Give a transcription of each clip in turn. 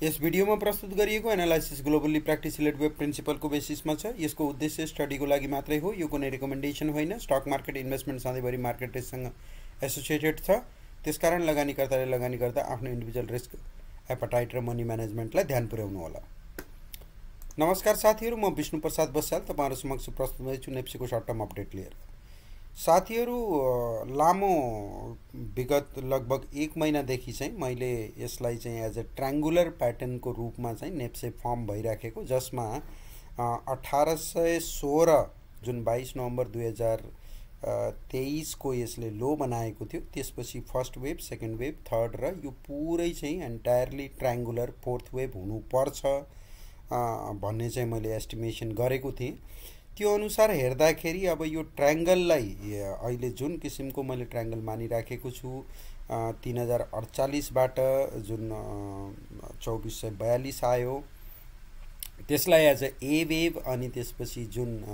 यस भिडियोमा प्रस्तुत गरिएको analysis globally practice related web प्रिन्सिपलको बेसिसमा छ। यसको उद्देश्य स्टडीको लागि मात्रै हो, यो कुनै रिकमेन्डेसन होइन। स्टक मार्केट इन्भेस्टमेन्ट सधैँभरि मार्केट रिस्कसँग एसोसिएटेड छ, त्यसकारण लगानीकर्ताले लगानी गर्दा आफ्नो इन्डिभिजुअल रिस्क एपेटाइट र मनी म्यानेजमेन्टलाई ध्यान पुर्याउनु होला। नमस्कार साथीहरू, म विष्णु प्रसाद बस्याल तपाईहरु समक्ष प्रस्तुत हुँदैछु नेप्सीको सर्ट टर्म अपडेट लिएर। साथीहरू, लामो विगत लगभग 1 महिनादेखि चाहिँ मैले यसलाई चाहिँ एज अ ट्रायङ्गुलर प्याटर्नको रूपमा चाहिँ नेप्से फर्म भइराखेको, जसमा 1816 जुन 22 नोभेम्बर 2023 को यसले लो बनाएको थियो। त्यसपछि first wave, second wave, third र यो पुरै चाहिँ एन्टायरली ट्रायङ्गुलर फोर्थ वेभ हुनुपर्छ भन्ने चाहिँ मैले एस्टिमेसन गरेको थिएँ। त्यो अनुसार हेर्दाखेरि अब यो ट्रायङ्गललाई अहिले जुन किसिमको मैले ट्रायङ्गल मानिराखेको छु 3048 बाट जुन 2442 आयो, त्यसलाई एज अ ए वेभ, अनि त्यसपछि जुन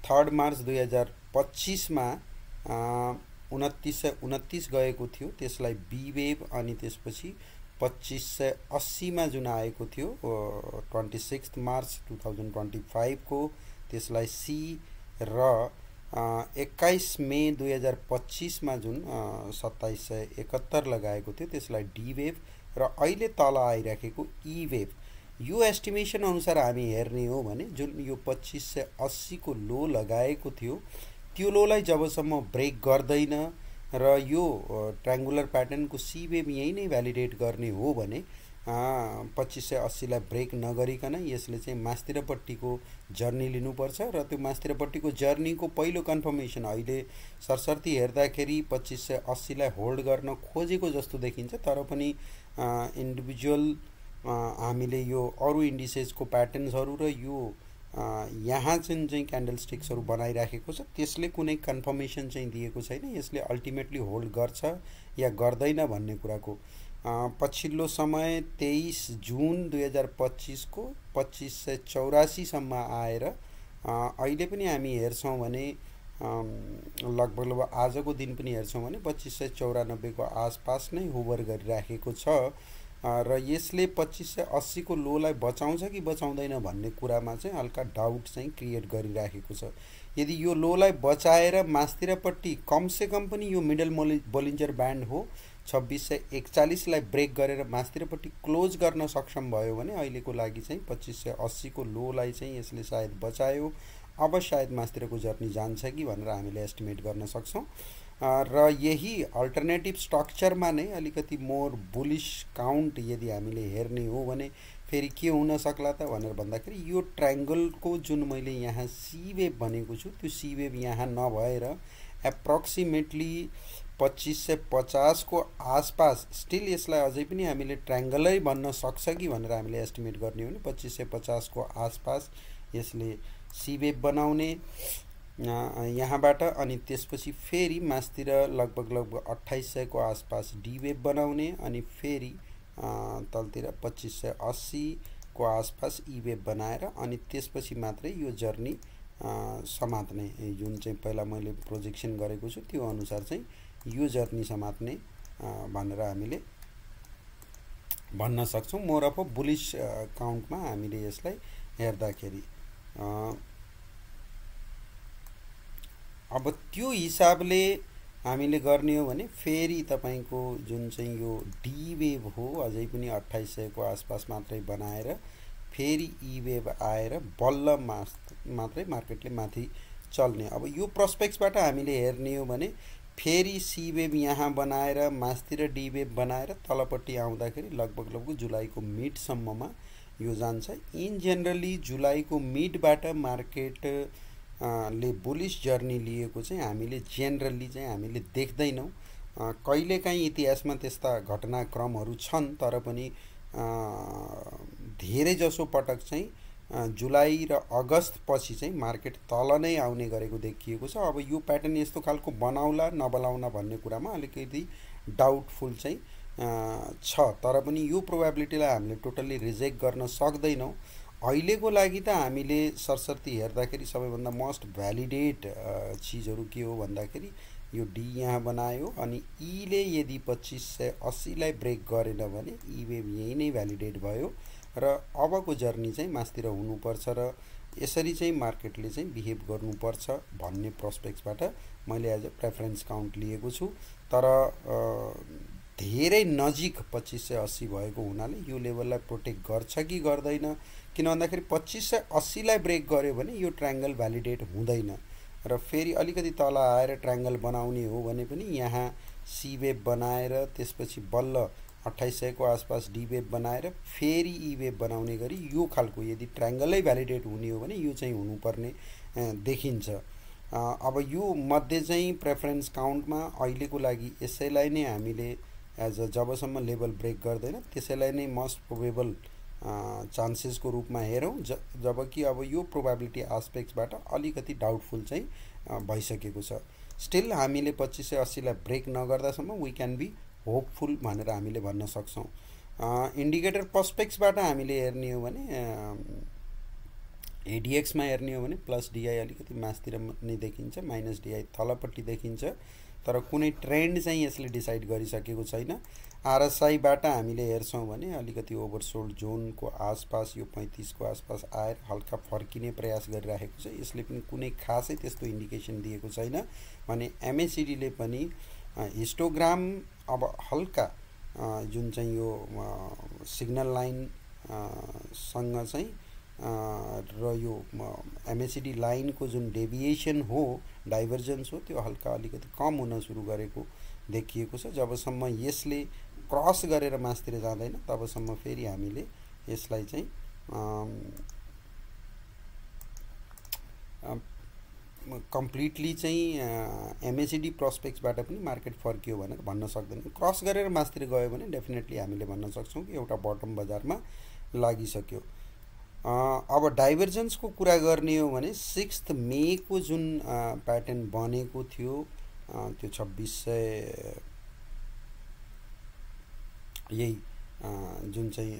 3 मार्च 2025 मा 2929 गएको थियो त्यसलाई बी वेभ, अनि त्यसपछि 2580 मा जुन आएको थियो 26 मार्च 2025 को त्यसलाई सी र 21 मे 2025 मा जुन 2771 लगाएको थियो त्यसलाई डी वेभ र अहिले तल आइराखेको ई वेभ। यो एस्टिमेसन अनुसार हामी हेर्ने हो भने जुन यो 2580 को लो लगाएको थियो त्यो लोलाई जबसम्म ब्रेक गर्दैन र यो ट्रायङ्गुलर प्याटर्नको सी वेभ यही नै भ्यालिडेट गर्ने हो भने 2580 लाई ब्रेक नगरिकन यसले चाहिँ मास्तिरपट्टिको जर्नी लिनुपर्छ र त्यो मास्तिरपट्टिको जर्नीको पहिलो कन्फर्मेसन अहिले सरसर्ती हेर्दाखेरि 2580 लाई होल्ड गर्न खोजेको जस्तो देखिन्छ। तर पनि इन्डिभिजुअल हामीले यो अरु इन्डिसेसको प्याटर्न्सहरु र यो यहाँ चाहिँ क्यान्डलस्टिक्सहरु बनाइराखेको छ, त्यसले कुनै कन्फर्मेसन चाहिँ दिएको छैन यसले अल्टिमेटली होल्ड गर्छ या गर्दैन भन्ने कुराको। पछिल्लो समय 23 जुन 2025 को 2584 सम्म आएर अहिले पनि हामी हेर्छौं भने लगभग आजको दिन पनि हेर्छौं भने 2594 को आसपास नै होभर गरिराखेको छ र यसले 2580 को लोलाई बचाउँछ कि बचाउँदैन भन्ने कुरामा चाहिँ हल्का डाउट चाहिँ क्रिएट गरिराखेको छ। यदि यो लोलाई बचाएर मास्तिरपट्टि कमसेकम पनि यो मिडल बोलिन्जर ब्यान्ड हो 2641 लाई ब्रेक गरेर मास्तिरपट्टि क्लोज गर्न सक्षम भयो भने अहिलेको लागि चाहिँ 2580 को लोलाई चाहिँ यसले सायद बचायो। अब सायद मास्तिरको जर्नी जान्छ कि भनेर हामीले एस्टिमेट गर्न सक्छौं र यही अल्टरनेटिभ स्ट्रक्चरमा नै अलिकति मोर बुलिश काउन्ट यदि हामीले हेर्ने हो भने फेरि के हुन सक्ला त भनेर भन्दाखेरि यो ट्रायङ्गलको जुन मैले यहाँ सी वेभ भनेको छु त्यो सी वेभ यहाँ नभएर एप्रोक्सिमेटली 2550 को आसपास स्टिल यसलाई अझै पनि हामीले ट्रायङ्गलै भन्न सक्छ कि भनेर हामीले एस्टिमेट गर्ने हो भने 2550 को आसपास यसले सी वेभ बनाउने यहाँबाट, अनि त्यसपछि फेरि मास्तिर लगभग 2800 को आसपास डी वेभ बनाउने, अनि फेरि तलतिर 2580 को आसपास ई वेभ बनाएर अनि त्यसपछि मात्रै यो जर्नी समात्ने, जुन चाहिँ पहिला मैले प्रोजेक्सन गरेको छु त्यो अनुसार चाहिँ यो जर्नी समात्ने भनेर हामीले भन्न सक्छौं। मोर अफ बुलिश काउन्टमा हामीले यसलाई हेर्दाखेरि अब त्यो हिसाबले हामीले गर्ने हो भने फेरि तपाईको जुन चाहिँ यो डी वेभ हो अझै पनि 2800 को आसपास मात्रै बनाएर फेरि ई वेभ आएर बल्ल मात्रै मार्केटले माथि चल्ने। अब यो प्रोस्पेक्ट्सबाट हामीले हेर्ने हो भने फेरि सी वेभ यहाँ बनाएर मास्तिर डी वेभ बनाएर तलपट्टि आउँदाखेरि लगभग जुलाईको मिड सम्ममा यो जान्छ। इन जनरली जुलाईको मिडबाट मार्केट ले बुलिश जर्नी लिएको चाहिँ हामीले जेनरली चाहिँ हामीले देख्दैनौं। कहिलेकाहीँ इतिहासमा त्यस्ता घटनाक्रमहरू छन्, तर पनि धेरै जसो पटक चाहिँ जुलाई र अगस्त पछि चाहिँ मार्केट तल नै आउने गरेको देखिएको छ। अब यो प्याटर्न यस्तो खालको बनाउला नबनाउला भन्ने कुरामा अलिकति डाउटफुल चाहिँ छ, तर पनि यो प्रोबेबिलिटीलाई हामीले टोटली रिजेक्ट गर्न सक्दैनौं। अहिलेको लागि त हामीले सरसर्ती हेर्दाखेरि सबैभन्दा मोस्ट भ्यालिडेट चीजहरु के हो भन्दाखेरि यो डी यहाँ बनायो अनि ईले यदि 2580 लाई ब्रेक गरेन भने ई वेभ यही नै भ्यालिडेट भयो र अबको जर्नी चाहिँ मास्तिर हुनुपर्छ र यसरी चाहिँ मार्केटले चाहिँ बिहेभ गर्नुपर्छ भन्ने प्रोस्पेक्ट्सबाट मैले एज अ प्रेफरेन्स काउन्ट लिएको छु। तर धेरै नजिक 2580 भएको हुनाले यो लेभललाई प्रोटेक्ट गर्छ कि गर्दैन, किन भन्दाखेरि 2580 लाई ब्रेक गर्यो भने यो ट्रायंगल भ्यालिडेट हुँदैन र फेरि अलिकति तल आएर ट्रायंगल बनाउने हो भने पनि यहाँ सी वेभ बनाएर त्यसपछि बल्ल 2800 को आसपास डी वेभ बनाएर फेरि ई वेभ बनाउने गरी यो खालको यदि ट्रायंगलै भ्यालिडेट हुने हो भने यो चाहिँ हुनुपर्ने देखिन्छ। अब यो मध्ये चाहिँ प्रेफरेन्स काउन्टमा अहिलेको लागि यसैलाई नै हामीले एज अ जबसम्म लेभल ब्रेक गर्दैन त्यसैलाई नै मोस्ट प्रोबेबल चान्सेसको रूपमा हेरौँ, जबकि अब यो प्रोबेबिलिटी एस्पेक्ट्सबाट अलिकति डाउटफुल चाहिँ भइसकेको छ। स्टिल हामीले 2580 लाई ब्रेक नगर्दासम्म वी क्यान बी होपफुल भनेर हामीले भन्न सक्छौँ। इन्डिकेटर प्रोस्पेक्ट्सबाट हामीले हेर्ने हो भने एडीएक्समा हेर्ने हो भने प्लस डीआई अलिकति मासतिर नै देखिन्छ, माइनस डीआई तलपट्टि देखिन्छ, तर कुनै ट्रेन्ड चाहिँ यसले डिसाइड गरिसकेको छैन। आरएसआईबाट हामीले हेर्छौँ भने अलिकति ओभरसोल्ड जोनको आसपास यो 35 को आसपास आएर हल्का फर्किने प्रयास गरिरहेको छ, यसले पनि कुनै खासै त्यस्तो इन्डिकेसन दिएको छैन भने एमएसिडीले पनि हिस्टोग्राम अब हल्का जुन चाहिँ यो सिग्नल लाइन सँग चाहिँ र यो एमएसिडी लाइनको जुन डेभिएसन हो, डाइभर्जेन्स हो, त्यो हल्का अलिकति कम हुन सुरु गरेको देखिएको छ। जबसम्म यसले क्रस गरेर मासतिर जाँदैन तबसम्म फेरि हामीले यसलाई चाहिँ कम्प्लिटली चाहिँ एमएसिडी प्रोस्पेक्ट्सबाट पनि मार्केट फर्कियो भनेर भन्न सक्दैन। क्रस गरेर मासतिर गयो भने डेफिनेटली हामीले भन्न सक्छौँ कि एउटा बटम बजारमा लागिसक्यो। अब डाइभर्जेन्सको कुरा गर्ने हो भने 6 मे को जुन प्याटर्न बनेको थियो त्यो 2600 यही जुन चाहिँ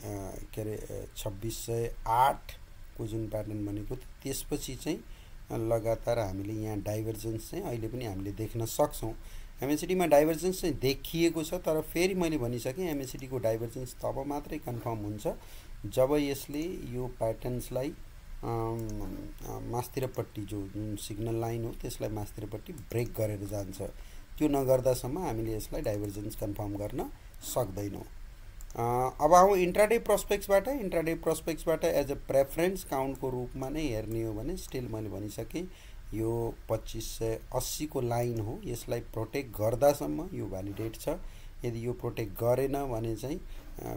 के अरे 2608 को जुन प्याटर्न बनेको थियो त्यसपछि चाहिँ लगातार हामीले यहाँ डाइभर्जेन्स चाहिँ अहिले पनि हामीले देख्न सक्छौँ। एमएसिडीमा डाइभर्जेन्स चाहिँ देखिएको छ, तर फेरि मैले भनिसकेँ एमएसिडीको डाइभर्जेन्स तब मात्रै कन्फर्म हुन्छ जब यसले यो प्याटर्न्सलाई मास्तिरपट्टि जुन सिग्नल लाइन हो त्यसलाई मास्तिरपट्टि ब्रेक गरेर जान्छ। त्यो नगर्दासम्म हामीले यसलाई डाइभर्जेन्स कन्फर्म गर्न सक्दैनौँ। अब आउँ इन्ट्राडे प्रोस्पेक्ट्सबाट एज अ प्रेफरेन्स काउन्टको रूपमा नै हेर्ने हो भने स्टिल मैले भनिसकेँ यो 2580 को लाइन हो, यसलाई प्रोटेक्ट गर्दासम्म यो भ्यालिडेट छ। यदि यो प्रोटेक्ट गरेन भने चाहिँ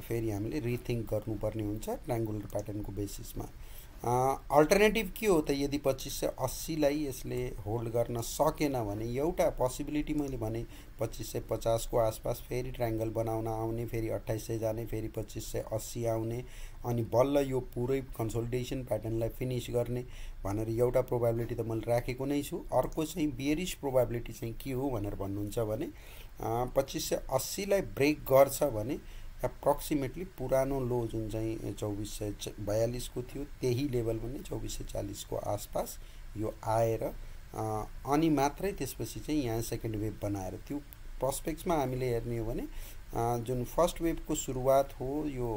फेरि हामीले रिथिङ्क गर्नुपर्ने हुन्छ ट्रायंगुलर प्याटर्नको बेसिसमा। अल्टरनेटिभ के हो त, यदि 2580 लाई यसले होल्ड गर्न सकेन भने एउटा पोसिबिलिटी मैले भने 2550 को आसपास फेरि ट्रायंगल बनाउन आउने, फेरि 2800 जाने, फेरि 2580 आउने अनि बल्ल यो पुरै कन्सोलिडेसन प्याटर्नलाई फिनिश गर्ने भनेर एउटा प्रोबेबिलिटी त मैले राखेको नै छु। अर्को चाहिँ बियरिश प्रोबेबिलिटी चाहिँ के हो भनेर भन्नुहुन्छ भने 2580 लाई ब्रेक गर्छ भने एप्रोक्सिमेटली पुरानो लो जुन चाहिँ 2442 को थियो त्यही लेभल पनि 2440 को आसपास यो आएर अनि मात्रै त्यसपछि चाहिँ यहाँ सेकेन्ड वेभ बनाएर त्यो प्रोस्पेक्ट्समा हामीले हेर्ने हो भने जुन फर्स्ट वेभको सुरुवात हो यो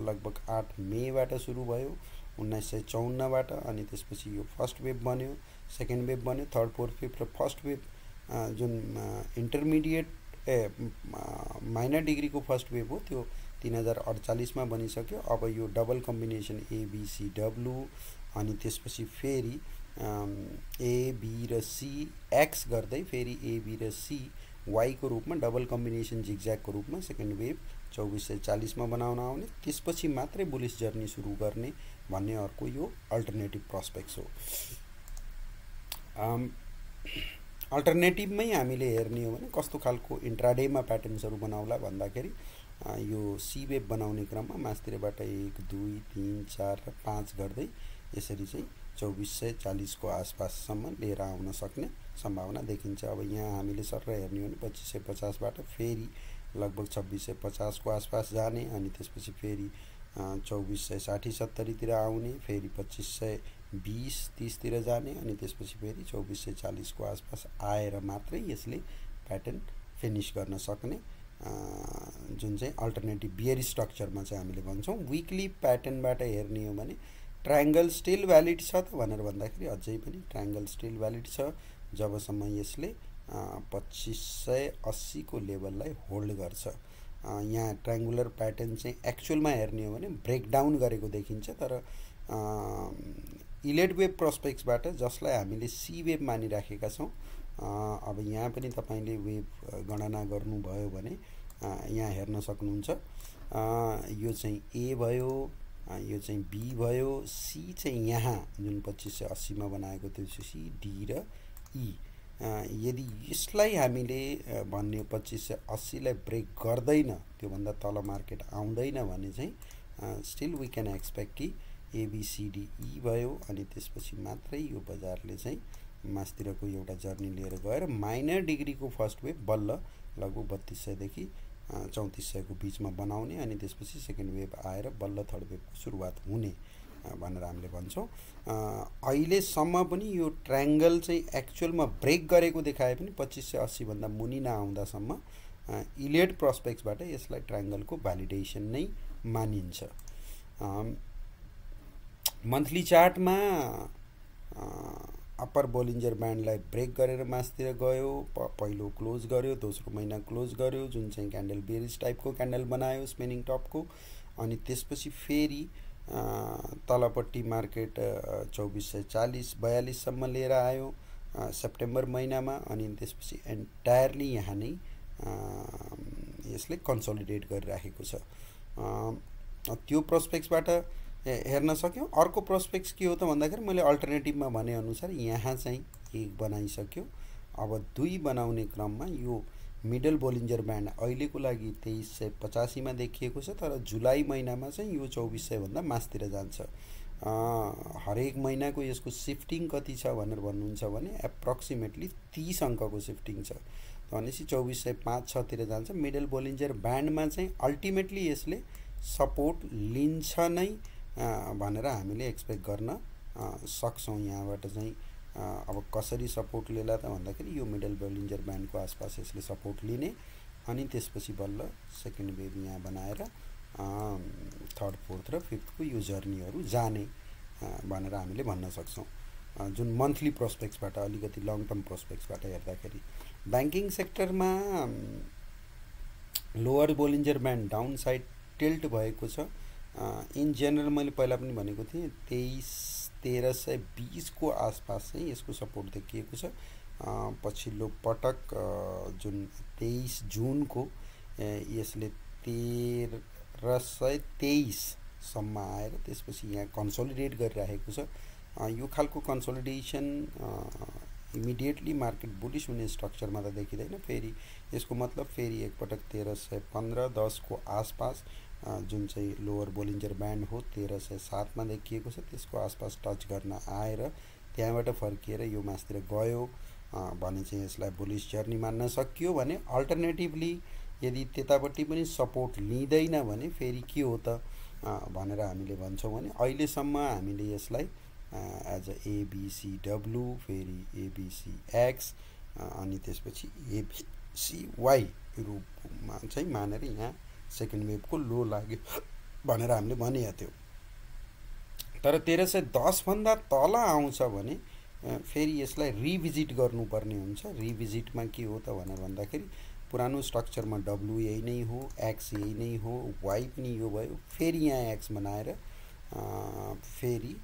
लगभग 8 मेबाट सुरु भयो 1954 बाट, अनि त्यसपछि यो फर्स्ट वेभ बन्यो, सेकेन्ड वेभ बन्यो, थर्ड फोर्थ फिफ्थ र फर्स्ट वेभ जुन इन्टरमिडिएट माइनर डिग्रीको फर्स्ट वेभ हो त्यो 3048 मा बनिसक्यो। अब यो डबल कम्बिनेसन एबीसीडब्लु अनि त्यसपछि फेरि एबी र सी एक्स गर्दै फेरि एबी र सी वाई को रूपमा डबल कम्बिनेसन जिगज्यागको रूपमा सेकेन्ड वेभ 2440 मा बनाउन आउने, त्यसपछि मात्रै बुलिश जर्नी सुरु गर्ने भन्ने अर्को यो अल्टरनेटिभ प्रोस्पेक्ट्स हो। अल्टरनेटिभमै हामीले हेर्ने हो भने कस्तो खालको इन्ट्राडेमा प्याटर्न्सहरू बनाउला भन्दाखेरि यो सी वेभ बनाउने क्रममा मास्तिरबाट 1 2 3 4 र 5 गर्दै यसरी चाहिँ 2440 को आसपाससम्म लिएर आउन सक्ने सम्भावना देखिन्छ। अब यहाँ हामीले सर हेर्ने हो भने 2550 बाट फेरि लगभग 2650 को आसपास जाने अनि त्यसपछि फेरि 2460-70 तिर आउने, फेरि 2520-30 तिर जाने अनि त्यसपछि फेरि 2440 को आसपास आएर मात्रै यसले प्याटर्न फिनिश गर्न सक्ने जुन चाहिँ अल्टरनेटिभ बियर स्ट्रक्चरमा चाहिँ हामीले भन्छौँ। विकली प्याटर्नबाट हेर्ने हो भने ट्रायंगल स्टिल भ्यालिड छ त भनेर भन्दाखेरि अझै पनि ट्रायंगल स्टिल भ्यालिड छ जबसम्म यसले 2580 को लेभललाई होल्ड गर्छ। यहाँ ट्रायंगुलर प्याटर्न चाहिँ एक्चुअलमा हेर्ने हो भने ब्रेकडाउन गरेको देखिन्छ, तर इलेड वेभ प्रोस्पेक्ट्सबाट जसलाई हामीले सी वेभ मानिराखेका छौँ, अब यहाँ पनि तपाईले वेभ गणना गर्नुभयो भने यहाँ हेर्न सक्नुहुन्छ। यो चाहिँ ए भयो, यो चाहिँ बी भयो, सी चाहिँ यहाँ जुन 2580 मा बनाएको त्यो सी, डी र ई। यदि यसलाई हामीले भन्ने 2580 लाई ब्रेक गर्दैन, त्यो भन्दा तल मार्केट आउँदैन भने चाहिँ स्टिल वी क्यान एक्सपेक्ट कि एबीसीडी भयो अनि त्यसपछि मात्रै यो बजारले चाहिँ मास्तिरको एउटा जर्नी लिएर गएर माइनर डिग्रीको फर्स्ट वेभ बल्ल लगभग 3200 देखि 3400 को बीचमा बनाउने अनि त्यसपछि सेकेन्ड वेभ आएर बल्ल थर्ड वेभको सुरुवात हुने भनेर हामीले भन्छौँ। अहिलेसम्म पनि यो ट्रायंगल चाहिँ एक्चुअलमा ब्रेक गरेको देखाए पनि 2580 भन्दा मुनि नआउँदासम्म इलेड प्रोस्पेक्ट्सबाट यसलाई ट्रायंगलको भ्यालिडेसन नै मानिन्छ। मन्थली चार्टमा अप्पर बोलिन्जर ब्यान्डलाई ब्रेक गरेर मास्तिर गयो, पहिलो क्लोज गर्यो, दोस्रो महिना क्लोज गर्यो जुन चाहिँ क्यान्डल बेरिज टाइपको क्यान्डल बनायो स्पिनिङ टपको, अनि त्यसपछि फेरि तलपट्टि मार्केट 2440-42 सम्म लिएर आयो सेप्टेम्बर महिनामा, अनि त्यसपछि एन्टायरली यहाँ नै यसले कन्सोलिडेट गरिराखेको छ। त्यो प्रोस्पेक्ट्सबाट हेर्न सक्यौं। अर्को प्रोस्पेक्ट्स के हो त भन्दाखेरि मैले अल्टरनेटिभमा भने अनुसार यहाँ चाहिँ एक बनाइसक्यो, अब दुई बनाउने क्रममा यो मिडल बोलिन्जर ब्यान्ड अहिलेको लागि 2385 मा देखिएको छ, तर जुलाई महिनामा चाहिँ यो 2400 भन्दा मास्तिर जान्छ। हरेक महिनाको यसको शिफ्टिङ कति छ भनेर भन्नुहुन्छ भने एप्रोक्सिमेटली 30 अङ्कको शिफ्टिङ छ, भनेपछि 2405-6 तिर जान्छ। मिडल बोलिन्जर ब्यान्डमा चाहिँ अल्टिमेटली यसले सपोर्ट लिन्छ नै भनेर हामीले एक्सपेक्ट गर्न सक्छौं। यहाँबाट चाहिँ अब कसरी सपोर्ट लिएला त भन्दाखेरि यो मिडल बोलिन्जर ब्यान्डको आसपास यसले सपोर्ट लिने अनि त्यसपछि बल्ल सेकेन्ड वेभ यहाँ बनाएर थर्ड फोर्थ र फिफ्थको यो जर्नीहरू जाने भनेर हामीले भन्न सक्छौं। जुन मन्थली प्रोस्पेक्ट्सबाट अलिकति लङ टर्म प्रोस्पेक्ट्सबाट हेर्दाखेरि बैंकिङ सेक्टरमा lower Bollinger band downside tilt भएको छ। इन जनरल मैले पहिला पनि भनेको थिएँ 1320 को आसपास चाहिँ यसको सपोर्ट देखिएको छ। पछिल्लो पटक जुन 23 जुन को यसले 1323 सम्म आएर त्यसपछि यहाँ कन्सोलिडेट गरिरहेको छ। यो खालको कन्सोलिडेसन इमिडिएटली मार्केट बुलिश हुने स्ट्रक्चरमा त देखिदैन। फेरि यसको मतलब फेरि एकपटक 1315-10 को आसपास जुन चाहिँ लोअर बोलिन्जर ब्यान्ड हो 1307 मा देखिएको छ, त्यसको आसपास टच गर्न आएर त्यहाँबाट फर्किएर यो मास्तिर गयो भने चाहिँ यसलाई बुलिश जर्नी मान्न सकियो भने अल्टरनेटिभली यदि त्यतापट्टि पनि सपोर्ट लिँदैन भने फेरि के हो त भनेर हामीले भन्छौं भने अहिलेसम्म हामीले यसलाई एज अ एबीसीडब्ल्यू फेरि एबीसीएक्स अनि त्यसपछि एबीसीवाई रूपमा चाहिँ मानेर यहाँ सेकेन्ड वेभको लो लाग्यो भनेर हामीले भनेको थियो। तर 1310 भन्दा तल आउँछ भने फेरि यसलाई रिभिजिट गर्नुपर्ने हुन्छ। रिभिजिटमा के हो त भनेर भन्दाखेरि पुरानो स्ट्रक्चरमा डब्ल्यू यही नै हो, एक्स यही नै हो, वाई पनि यो भयो, फेरि यहाँ एक्स बनाएर फेरि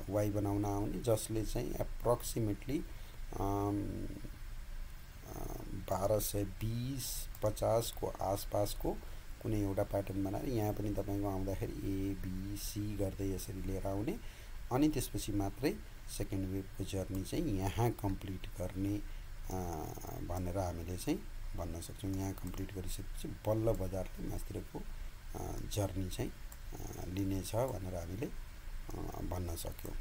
वाई बनाउन आउने, जसले चाहिँ एप्रोक्सिमेटली 1220-50 को आसपासको कुनै एउटा प्याटर्न बनाएर यहाँ पनि तपाईको आउँदाखेरि ए बी सी गर्दै यसरी लिएर आउने अनि त्यसपछि मात्रै सेकेन्ड वेभको जर्नी चाहिँ यहाँ कम्प्लिट गर्ने भनेर हामीले चाहिँ भन्न सक्छौं। यहाँ कम्प्लिट गरिसकेपछि बल्ल बजारले मास्तिरको जर्नी चाहिँ लिनेछ भनेर हामीले भन्न सक्यौं।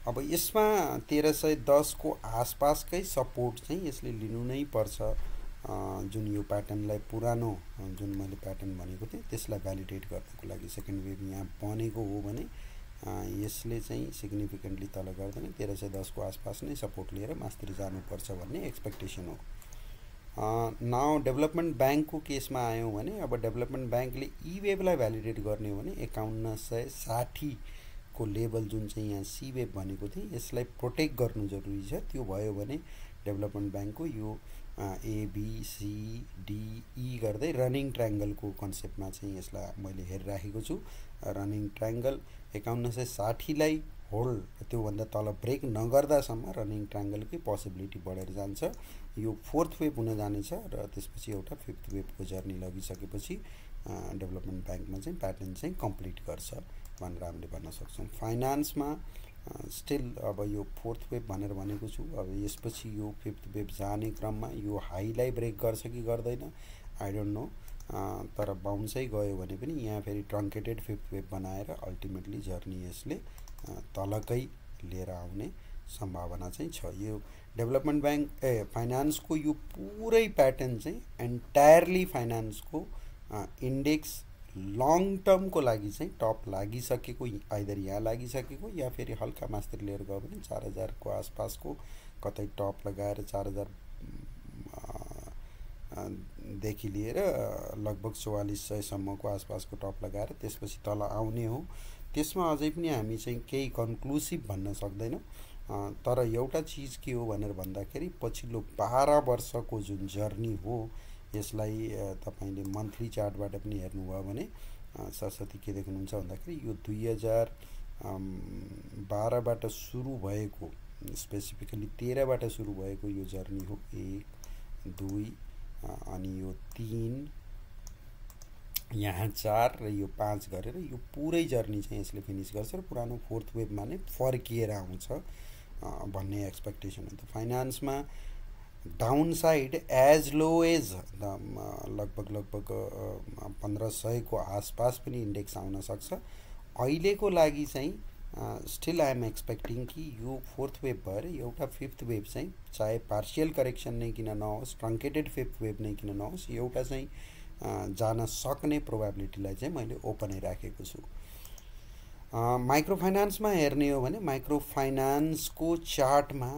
अब यसमा 1310 को आसपासकै सपोर्ट चाहिँ यसले लिनु नै पर्छ। जुन यो प्याटर्नलाई पुरानो जुन मैले प्याटर्न भनेको थिएँ त्यसलाई भ्यालिडेट गर्नको लागि सेकेन्ड वेभ यहाँ बनेको हो भने यसले चाहिँ सिग्निफिकेन्टली तल गर्दैन 1310 को आसपास नै सपोर्ट लिएर मास्तिर जानुपर्छ भन्ने एक्सपेक्टेसन हो। नाउ डेभलपमेन्ट ब्याङ्कको केसमा आयौँ भने अब डेभलपमेन्ट ब्याङ्कले ई वेभलाई भ्यालिडेट गर्ने हो भने 5160 को लेभल जुन चाहिँ यहाँ सी वेभ भनेको थिएँ यसलाई प्रोटेक्ट गर्नु जरुरी छ। त्यो भयो भने डेभलपमेन्ट ब्याङ्कको यो ABCDE गर्दै रनिङ ट्रायंगलको कन्सेप्टमा चाहिँ यसलाई मैले हेरिराखेको छु। रनिङ ट्रायंगल 5160 लाई होल्ड त्योभन्दा तल ब्रेक नगर्दासम्म रनिङ ट्रायंगलकै पोसिबिलिटी बढेर जान्छ। यो फोर्थ वेभ हुन जानेछ र त्यसपछि एउटा फिफ्थ वेभको जर्नी लगिसकेपछि डेभलपमेन्ट ब्याङ्कमा चाहिँ प्याटर्न चाहिँ कम्प्लिट गर्छ भनेर हामीले भन्न सक्छौँ। फाइनान्समा स्टिल अब यो फोर्थ वेभ भनेर भनेको छु। अब यसपछि यो फिफ्थ वेभ जाने क्रममा यो हाईलाई ब्रेक गर्छ कि गर्दैन आई डोन्ट नो, तर बाउन्सै गयो भने पनि यहाँ फेरि ट्रङ्केटेड फिफ्थ वेभ बनाएर अल्टिमेटली जर्नी यसले तलकै लिएर आउने सम्भावना चाहिँ छ। यो डेभलपमेन्ट ब्याङ्क फाइनान्सको यो पुरै प्याटर्न चाहिँ एन्टायरली फाइनान्सको इन्डेक्स लङ टर्मको लागि चाहिँ टप लागिसकेको आइदर यहाँ लागिसकेको या फेरि हल्का मास्तिर लिएर गयो भने 4000 को आसपासको कतै टप लगाएर 4000 देखि लिएर लगभग 4400 सम्मको आसपासको टप लगाएर त्यसपछि तल आउने हो। त्यसमा अझै पनि हामी चाहिँ केही कन्क्लुसिभ भन्न सक्दैनौँ, तर एउटा चीज के हो भनेर भन्दाखेरि पछिल्लो 12 वर्षको जुन जर्नी हो यसलाई तपाईले मन्थली चार्टबाट पनि हेर्नुभयो भने सरस्वती के देख्नुहुन्छ भन्दाखेरि यो 2012 बाट सुरु भएको स्पेसिफिकली 13 बाट सुरु भएको यो जर्नी हो 1 2 अनि यो 3 यहाँ 4 र यो 5 गरेर यो पुरै जर्नी चाहिँ यसले फिनिश गर्छ र पुरानो फोर्थ वेभमा नै फर्किएर आउँछ भन्ने एक्सपेक्टेसन हो। त फाइनान्समा downside edge low edge लगभग 1500 को आसपास पनि इन्डेक्स आउन सक्छ। अहिलेको लागि चाहिँ स्टिल आई एम एक्सपेक्टिङ कि यो फोर्थ वेभ भएर एउटा फिफ्थ वेभ चाहिँ चाहे पार्शियल करेक्सन नै किन नहोस् ट्रङ्केटेड फिफ्थ वेभ नै किन नहोस् एउटा चाहिँ जान सक्ने प्रोबेबिलिटीलाई चाहिँ मैले ओपनै राखेको छु। माइक्रो फाइनान्समा हेर्ने हो भने माइक्रो फाइनान्सको चार्टमा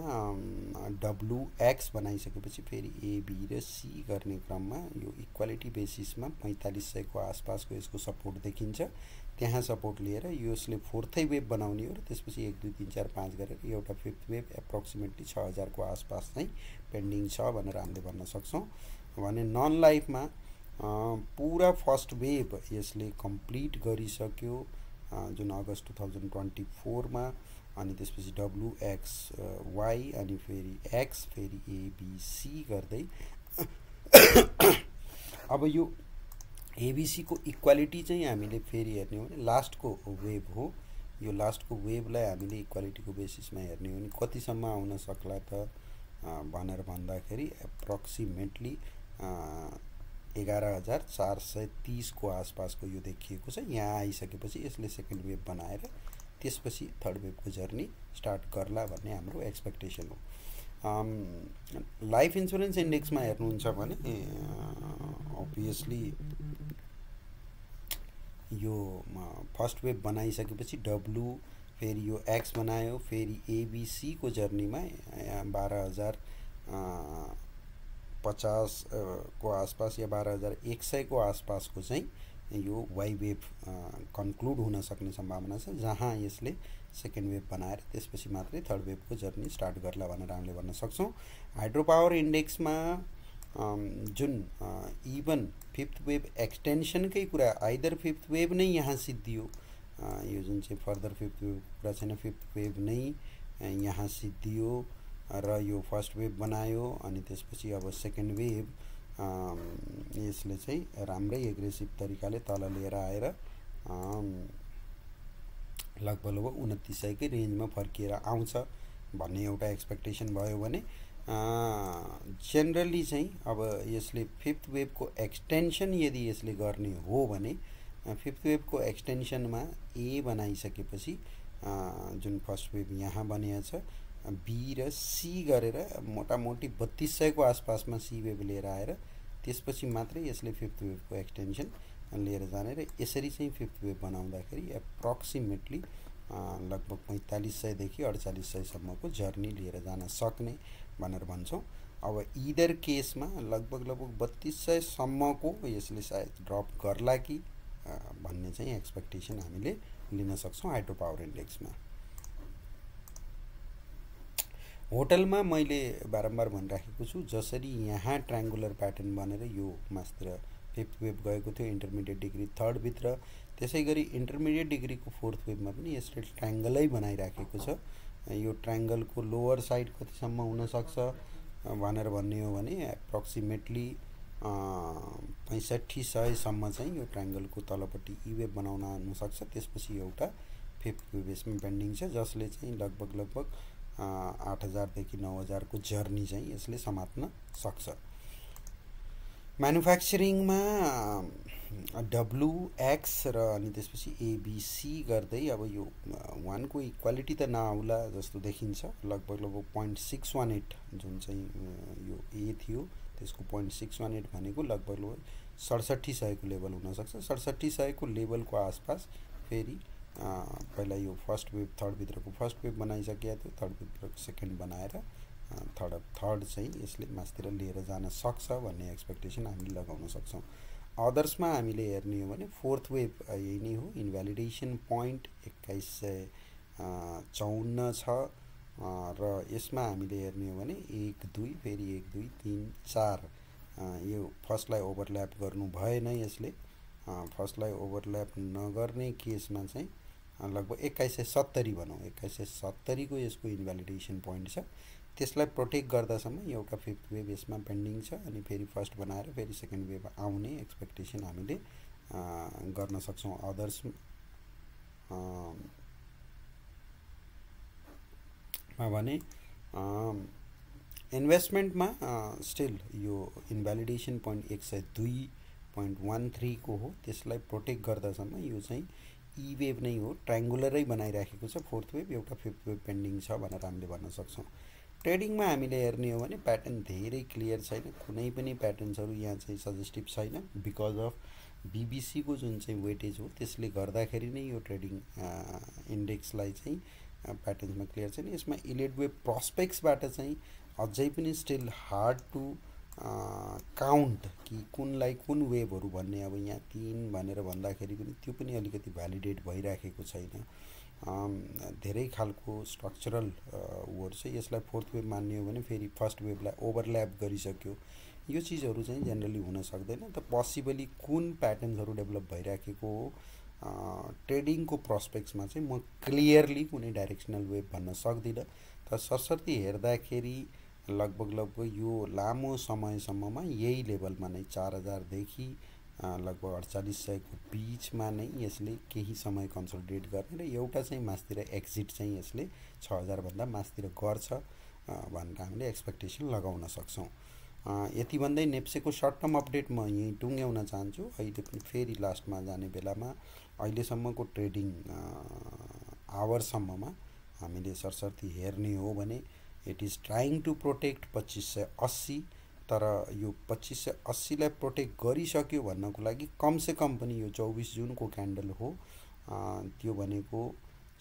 WX बनाइसकेपछि फेरि A, B र C गर्ने क्रममा यो इक्वालिटी बेसिसमा 4500 को आसपासको यसको सपोर्ट देखिन्छ। त्यहाँ सपोर्ट लिएर यसले फोर्थै वेभ बनाउने हो र त्यसपछि 1 2 3 4 5 गरेर एउटा फिफ्थ वेभ एप्रोक्सिमेटली 6000 को आसपास चाहिँ पेन्डिङ छ भनेर हामीले भन्न सक्छौँ। भने नन लाइफमा पुरा फर्स्ट वेभ यसले कम्प्लिट गरिसक्यो जुन अगस्त 2024 मा, अनि त्यसपछि WXY अनि फेरि X फेरि ABC गर्दै अब यो ABC को इक्वालिटी चाहिँ हामीले फेरि हेर्ने हो भने लास्टको वेभ हो। यो लास्टको वेभलाई हामीले इक्वालिटीको बेसिसमा हेर्ने हो भने कतिसम्म आउन सक्ला त भनेर भन्दाखेरि एप्रोक्सिमेटली 11430 को आसपासको यो देखिएको छ। यहाँ आइसकेपछि यसले सेकेन्ड वेभ बनाएर त्यसपछि थर्ड वेभको जर्नी स्टार्ट गर्ला भन्ने हाम्रो एक्सपेक्टेसन हो। लाइफ इन्सुरेन्स इन्डेक्समा हेर्नुहुन्छ भने अभियसली यो फर्स्ट वेभ बनाइसकेपछि W फेरि यो X बनायो फेरि ABC को जर्नीमा 12050 को आसपास या 12100 को आसपासको चाहिँ यो वाइ वेभ कन्क्लुड हुन सक्ने सम्भावना छ, जहाँ यसले सेकेन्ड वेभ बनाएर त्यसपछि मात्रै थर्ड वेभको जर्नी स्टार्ट गर्ला भनेर हामीले भन्न सक्छौँ। हाइड्रो पावर इन्डेक्समा जुन इभन फिफ्थ वेभ एक्सटेन्सनकै कुरा आइदर फिफ्थ वेभ नै यहाँ सिद्धियो, यो जुन चाहिँ फर्दर फिफ्थ वेभ कुरा छैन, फिफ्थ वेभ नै यहाँ सिद्धियो र यो फर्स्ट वेभ बनायो अनि त्यसपछि अब सेकेन्ड वेभ यसले चाहिँ राम्रै एग्रेसिभ तरिकाले तल लिएर आएर लगभग 2900 कै रेन्जमा फर्किएर आउँछ भन्ने एउटा एक्सपेक्टेसन भयो भने जेनरली चाहिँ अब यसले फिफ्थ वेभको एक्सटेन्सन यदि यसले गर्ने हो भने फिफ्थ वेभको एक्सटेन्सनमा A बनाइसकेपछि जुन फर्स्ट वेभ यहाँ बनिएको छ B र C गरेर मोटामोटी 3200 को आसपासमा C वेभ लिएर आएर त्यसपछि मात्रै यसले फिफ्थ वेभको एक्सटेन्सन लिएर जाने र यसरी चाहिँ फिफ्थ वेभ बनाउँदाखेरि एप्रोक्सिमेटली लगभग 4500 देखि 4800 सम्मको जर्नी लिएर जान सक्ने भनेर भन्छौँ। अब इदर केसमा लगभग 3200 सम्मको यसले सायद ड्रप गर्ला कि भन्ने चाहिँ एक्सपेक्टेसन हामीले लिन सक्छौँ हाइड्रो पावर इन्डेक्समा। होटलमा मैले बारम्बार भनिराखेको छु, जसरी यहाँ ट्रायङ्गुलर प्याटर्न बनेर यो मास्तिर फिफ्थ वेभ गएको थियो इन्टरमिडिएट डिग्री थर्ड भित्र, त्यसै गरी इन्टरमिडिएट डिग्रीको फोर्थ वेभमा पनि यसले ट्रायङ्गलै बनाइराखेको छ। यो ट्रायङ्गलको लोवर साइड कतिसम्म हुनसक्छ भनेर भन्ने हो भने एप्रोक्सिमेटली 6500 सम्म चाहिँ यो ट्रायङ्गलको तलपट्टि ई वेभ बनाउन हुनसक्छ। त्यसपछि एउटा फिफ्थ वेभ यसमा पेन्डिङ छ, जसले चाहिँ लगभग 8000 देखि 9000 को जर्नी चाहिँ यसले समात्न सक्छ। म्यानुफ्याक्चरिङमा WX र अनि त्यसपछि ABC गर्दै अब यो 1 को इक्वालिटी त नआउला जस्तो देखिन्छ। लगभग 0.618 जुन चाहिँ यो A थियो त्यसको 0.618 भनेको लगभग 6700 को लेभल हुनसक्छ। 6700 को लेभलको आसपास फेरि पहिला यो फर्स्ट वेभ थर्ड भित्रको फर्स्ट वेभ बनाइसकेको थियो, थर्ड भित्रको सेकेन्ड बनाएर थर्ड चाहिँ यसले मास्तिर लिएर जान सक्छ भन्ने एक्सपेक्टेसन हामीले लगाउन सक्छौँ। अदर्समा हामीले हेर्ने हो भने फोर्थ वेभ यही नै हो। इन्भ्यालिडेसन पोइन्ट 2154 छ र यसमा हामीले हेर्ने हो भने 1 2 फेरि 1 2 3 4 यो फर्स्टलाई ओभरल्याप गर्नु भएन। यसले फर्स्टलाई ओभरल्याप नगर्ने केसमा चाहिँ लगभग 2170 भनौँ, 2170 को यसको इन्भ्यालिडेसन पोइन्ट छ। त्यसलाई प्रोटेक्ट गर्दासम्म एउटा फिफ्थ वेभ यसमा पेन्डिङ छ अनि फेरि फर्स्ट बनाएर फेरि सेकेन्ड वेभ आउने एक्सपेक्टेसन हामीले गर्न सक्छौँ। अदर्स भने इन्भेस्टमेन्टमा स्टिल यो इन्भ्यालिडेसन पोइन्ट 102.13 को हो। त्यसलाई प्रोटेक्ट गर्दासम्म यो चाहिँ ई वेभ नै हो, ट्रायङ्गुलरै बनाइराखेको छ। फोर्थ वेभ एउटा फिफ्थ वेभ पेन्डिङ छ भनेर हामीले भन्न सक्छौँ। ट्रेडिङमा हामीले हेर्ने हो भने प्याटर्न धेरै क्लियर छैन, कुनै पनि प्याटर्न्सहरू यहाँ चाहिँ सजेस्टिभ छैन बिकज अफ BBC को जुन चाहिँ वेटेज हो त्यसले गर्दाखेरि नै यो ट्रेडिङ इन्डेक्सलाई चाहिँ प्याटर्न्समा क्लियर छैन। यसमा इलिड वेभ प्रोस्पेक्ट्सबाट चाहिँ अझै पनि स्टिल हार्ड टु काउन्ट कि कुनलाई कुन वेभहरू भन्ने। अब यहाँ 3 भनेर भन्दाखेरि पनि त्यो पनि अलिकति भ्यालिडेट भइराखेको छैन। धेरै खालको स्ट्रक्चरल वर्ड चाहिँ यसलाई फोर्थ वेभ मान्ने हो भने फेरि फर्स्ट वेभलाई ओभरल्याप गरिसक्यो, यो चिजहरू चाहिँ जेनरली हुन सक्दैन। त पोसिबली कुन प्याटर्न्सहरू डेभलप भइराखेको हो ट्रेडिङको प्रोस्पेक्ट्समा चाहिँ म क्लियरली कुनै डाइरेक्सनल वेभ भन्न सक्दिनँ। तर सरसर्ती हेर्दाखेरि लगभग यो लामो समयसम्ममा यही लेभलमा नै 4000 देखि लगभग 4800 को बीचमा नै यसले केही समय कन्सोलिडेट गर्ने र एउटा चाहिँ मास्तिर एक्जिट चाहिँ यसले 6000 भन्दा मास्तिर गर्छ भनेर हामीले एक्सपेक्टेसन लगाउन सक्छौँ। यति भन्दै नेप्सेको सर्ट टर्म अपडेट म यहीँ टुङ्ग्याउन चाहन्छु। अहिले पनि फेरि लास्टमा जाने बेलामा अहिलेसम्मको ट्रेडिङ आवरसम्ममा हामीले सरसर्ती हेर्ने हो भने it is trying to protect 2580, तर यो 2580 लाई प्रोटेक्ट गरिसक्यो भन्नको लागि कमसे कम पनि यो 24 जुनको क्यान्डल हो त्यो भनेको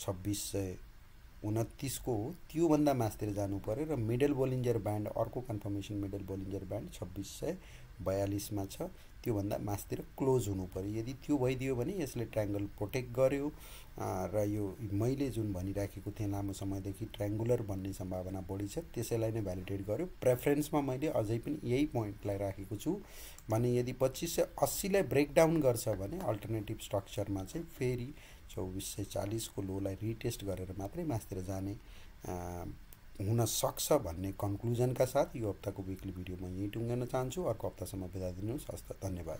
2629 को हो, त्योभन्दा मास्तिर जानु पर्यो र मिडल बोलिन्जर ब्यान्ड अर्को कन्फर्मेसन मिडल बोलिन्जर ब्यान्ड 2642 मा छ, त्योभन्दा मास्तिर क्लोज हुनु पर्यो। यदि त्यो भइदियो भने यसले ट्रायङ्गल प्रोटेक्ट गर्यो र यो मैले जुन भनिराखेको थिएँ लामो समयदेखि ट्रायङ्गुलर भन्ने सम्भावना बढी छ त्यसैलाई नै भ्यालिडेट गर्यो। प्रेफरेन्समा मैले अझै पनि यही पोइन्टलाई राखेको छु भने यदि 2580 लाई ब्रेकडाउन गर्छ भने अल्टरनेटिभ स्ट्रक्चरमा चाहिँ फेरि 2440 को लोलाई रिटेस्ट गरेर मात्रै मास्तिर जाने हुन सक्छ भन्ने कन्क्लुजनका साथ यो हप्ताको विकली भिडियो म यहीँ टुङ्ग्याउन चाहन्छु। अर्को हप्तासम्म बिदा दिनुहोस्। हस्त, धन्यवाद।